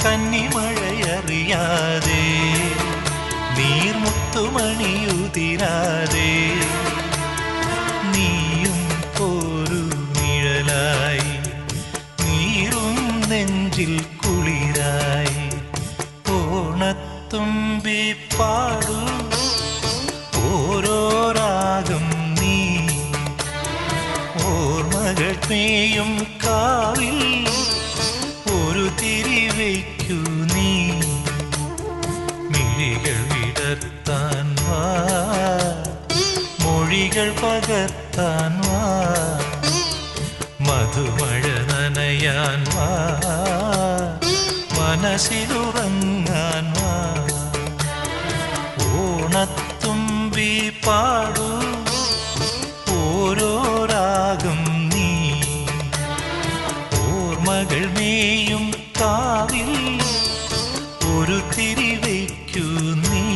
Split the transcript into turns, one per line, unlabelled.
കന്നിമഴയറിയാതെ നീർമുത്തുമണിയുതിരാതെ നീയും ഒരു നിഴലായി നീറും നെഞ്ചിൽ കുളിരായി ഓണത്തുമ്പി പാടൂ ഓരോ രാഗം നീ ഓർമ്മകൾ മേയും കാവിൽ ഒരു തിരിവയ്ക്കു നീ മിഴികൾ വിടർത്താൻ വാ മൊഴികൾ പകർത്താൻ വാ മധുമഴ നനയാൻ വാ മനസ്സിലുറങ്ങാൻ വാ ഓണത്തുമ്പി പാടൂ ഓരോ രാഗം നീ ഓർമ്മകൾ മേയും കാവിൽ ഒരു തിരിവയ്ക്കു നീ